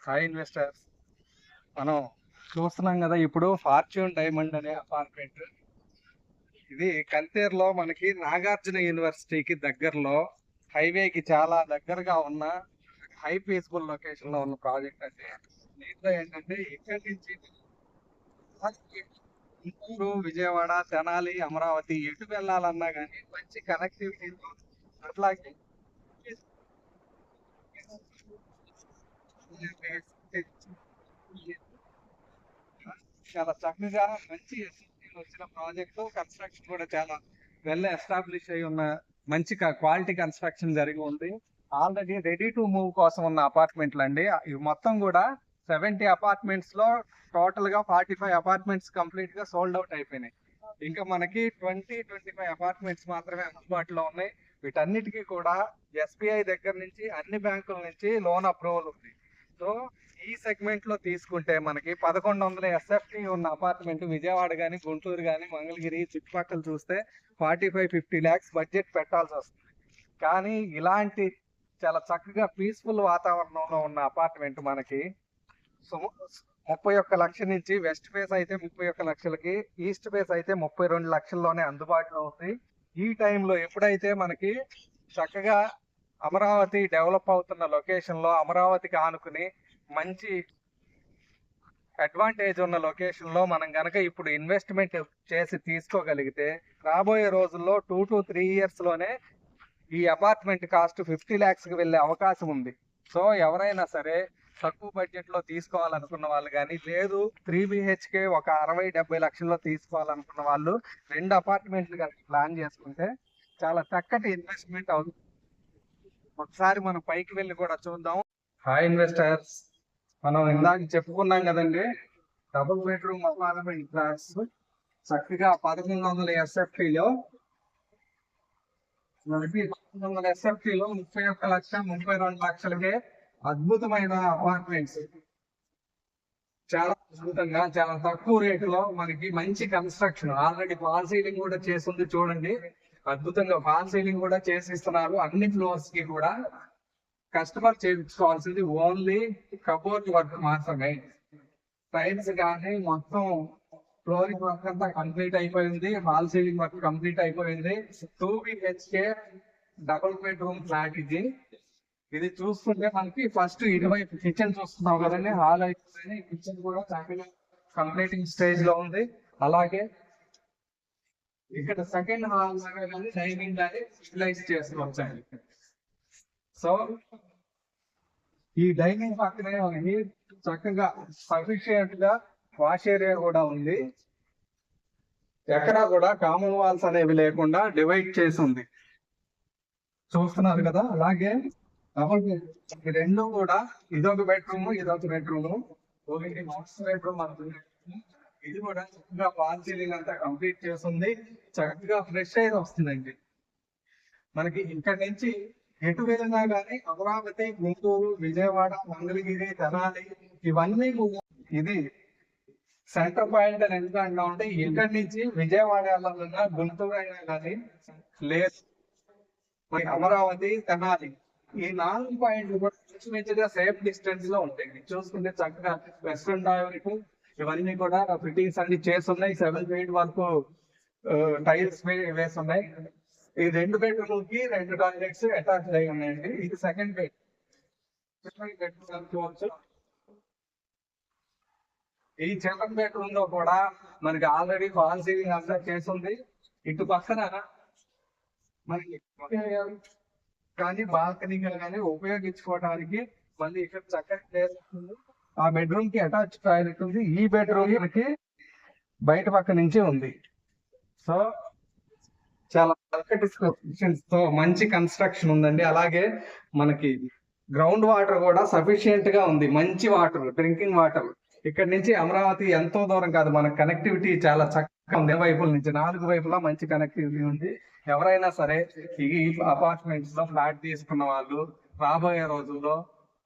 Hi investors. మనం చూస్తున్నాం కదా ఇప్పుడు ఫార్చ్యూన్ డైమండ్ అనే అపార్ట్మెంట్. ఇది కంతేరులో మనకి నాగార్జున యూనివర్సిటీకి దగ్గరలో హైవేకి చాలా దగ్గరగా ఉన్న హై పీస్ఫుల్ లొకేషన్ లో ఉన్న ప్రాజెక్ట్ అండి. దీంట్లో ఏంటంటే ఇక్కడి నుంచి గుంటూరు, విజయవాడ, తెనాలి, అమరావతి ఎటు వెళ్ళాలన్నా కానీ మంచి కనెక్టివిటీ, అట్లాగే చాలా చక్కగా మంచి ఎస్ఎస్టీలు వచ్చిన ప్రాజెక్టు. కన్స్ట్రక్షన్ కూడా చాలా వెల్ ఎస్టాబ్లిష్ అయి ఉన్న మంచి క్వాలిటీ కన్స్ట్రక్షన్ జరిగి ఉంది. ఆల్రెడీ రెడీ టు మూవ్ కోసం ఉన్న అపార్ట్మెంట్లు అండి. ఇవి మొత్తం కూడా 70 అపార్ట్మెంట్స్ లో టోటల్ గా 45 అపార్ట్మెంట్స్ కంప్లీట్ గా సోల్డ్ అవుట్ అయిపోయినాయి. ఇంకా మనకి 25 అపార్ట్మెంట్స్ మాత్రమే అందుబాటులో ఉన్నాయి. వీటన్నిటికీ కూడా ఎస్బీఐ దగ్గర నుంచి అన్ని బ్యాంకుల నుంచి లోన్ అప్రూవల్ ఉంది. సో ఈ సెగ్మెంట్ లో తీసుకుంటే మనకి 1100 ఎస్ఎఫ్టీ ఉన్న అపార్ట్మెంట్ విజయవాడ కానీ, గుంటూరు కానీ, మంగళగిరి చుట్టుపక్కల చూస్తే 45-50 lakhs బడ్జెట్ పెట్టాల్సి వస్తుంది. కానీ ఇలాంటి చాలా చక్కగా పీస్ఫుల్ వాతావరణంలో ఉన్న అపార్ట్మెంట్ మనకి 31 లక్షల నుంచి, వెస్ట్ ఫేస్ అయితే 31 లక్షలకి, ఈస్ట్ ఫేస్ అయితే 32 లక్షల్లోనే అందుబాటులో ఉంది. ఈ టైంలో ఎప్పుడైతే మనకి చక్కగా అమరావతి డెవలప్ అవుతున్న లొకేషన్ లో, అమరావతికి ఆనుకుని మంచి అడ్వాంటేజ్ ఉన్న లొకేషన్ లో మనం గనక ఇప్పుడు ఇన్వెస్ట్మెంట్ చేసి తీసుకోగలిగితే రాబోయే రోజుల్లో 2 to 3 years లోనే ఈ అపార్ట్మెంట్ కాస్ట్ 50 lakhs కి వెళ్ళే అవకాశం ఉంది. సో ఎవరైనా సరే తక్కువ బడ్జెట్ లో తీసుకోవాలనుకున్న వాళ్ళు కానీ, లేదు 3 BHK ఒక 60-70 లక్షల్లో తీసుకోవాలనుకున్న వాళ్ళు 2 అపార్ట్మెంట్లు కనుక ప్లాన్ చేసుకుంటే చాలా చక్కటి ఇన్వెస్ట్మెంట్ అవుతుంది. ఒకసారి మనం పైకి వెళ్ళి కూడా చూద్దాం. హాయ్ ఇన్వెస్టర్స్, మనం ఇందాక చెప్పుకున్నాం కదండి, డబుల్ బెడ్రూమ్ అపార్ట్మెంట్ ఫ్లాట్స్ చక్కగా 1100 ఎస్ఎఫ్టీలో 31 లక్ష 32 లక్షలకే అద్భుతమైన అపార్ట్మెంట్స్. చాలా అద్భుతంగా, చాలా తక్కువ రేటులో మనకి మంచి కన్స్ట్రక్షన్. ఆల్రెడీ ఫాల్ సీలింగ్ కూడా చేసింది చూడండి, అద్భుతంగా ఫాల్ సీలింగ్ కూడా చేసిస్తున్నారు. అన్ని ఫ్లోర్స్ కి కూడా కస్టమర్ చేయించుకోవాల్సింది ఓన్లీ కబోర్డ్ వర్క్ మాత్రమే. టైల్స్ కానీ మొత్తం ఫ్లోరింగ్ వర్క్ అంతా కంప్లీట్ అయిపోయింది, ఫాల్ సీలింగ్ వర్క్ కంప్లీట్ అయిపోయింది. 2 BHK డబుల్ బెడ్రూమ్ ఫ్లాట్ ఇది. ఇది చూస్తుంటే మనకి ఫస్ట్ ఇటువైపు కిచెన్ చూస్తున్నాం కదండి, హాల్ అయిపోయింది. కిచెన్ కూడా చక్కగా కంప్లీటింగ్ స్టేజ్ లో ఉంది. అలాగే ఇక్కడ సెకండ్ హాల్ లాగా కానీ డైనింగ్ కానీ యూటిలైజ్ చేసుకోవచ్చండి. సో ఈ డైనింగ్ పక్కనే మనకి చక్కగా సఫిషియెంట్ గా వాష్ ఏరియా కూడా ఉంది. ఎక్కడా కూడా కామన్ వాల్స్ అనేవి లేకుండా డివైడ్ చేసి ఉంది, చూస్తున్నారు కదా. అలాగే రెండు కూడా ఇదొక బెడ్రూమ్, ఇదొక బెడ్రూమ్. ఒకటి మాస్టర్ బెడ్రూమ్ అవుతుంది. ఇది కూడా చక్కగా ఫాల్ సీలింగ్ అంతా కంప్లీట్ చేస్తుంది. చక్కగా ఫ్రెష్ అయితే వస్తుందండి. మనకి ఇక్కడ నుంచి ఎటు వెళ్ళినా కానీ అమరావతి, గుంటూరు, విజయవాడ, మంగళగిరి, తెనాలి ఇవన్నీ ఇది సెంటర్ పాయింట్ అని ఎందుకు అంటా ఉంటే, ఇక్కడి నుంచి విజయవాడ వెళ్ళాలన్నా, గుంటూరు అయినా కానీ, లేదు అమరావతి, తెనాలి ఈ 4 పాయింట్లు కూడా మంచిగా సేఫ్ డిస్టెన్స్ లో ఉంటాయి. చూసుకుంటే చక్కగా వెస్ట్రన్ టాయిలెట్ ఇవన్నీ కూడా ఫిట్టింగ్స్ అన్ని చేస్తున్నాయి. 7 feet వరకు టైల్స్ వేసి ఉన్నాయి. ఈ 2 bedroom కి 2 టాయిలెట్స్ అటాచ్ అయి ఉన్నాయండి. ఇది సెకండ్ బెడ్. ఈ చిల్డ్రన్ బెడ్రూమ్ లో కూడా మనకి ఆల్రెడీ ఫాల్ సీలింగ్ అంతా చేస్తుంది. ఇటు పక్కన మనకి కానీ బాల్కనీగా కానీ ఉపయోగించుకోవడానికి మళ్ళీ ఇక్కడ చక్కటి ప్లేస్ ఉంది. ఆ బెడ్రూమ్ కి అటాచ్ టాయిలెట్ ఉంది. ఈ బెడ్రూమ్ కి బయట పక్క నుంచి ఉంది. సో చాలా చక్కటి తో మంచి కన్స్ట్రక్షన్ ఉందండి. అలాగే మనకి గ్రౌండ్ వాటర్ కూడా సఫిషియెంట్ గా ఉంది. మంచి వాటర్, డ్రింకింగ్ వాటర్. ఇక్కడ నుంచి అమరావతి ఎంతో దూరం కాదు, మన కనెక్టివిటీ చాలా చక్కగా ఉంది. వైపుల నుంచి 4 వైపులా మంచి కనెక్టివిటీ ఉంది. ఎవరైనా సరే ఈ అపార్ట్మెంట్స్ లో ఫ్లాట్ తీసుకున్న వాళ్ళు రాబోయే రోజుల్లో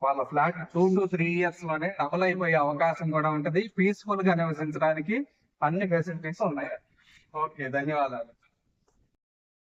వాళ్ళ ఫ్లాట్ 2 to 3 years లోనే డబుల్ అయిపోయే అవకాశం కూడా ఉంటది. పీస్ఫుల్ గా నివసించడానికి అన్ని ఫెసిలిటీస్ ఉన్నాయి. ఓకే, ధన్యవాదాలు.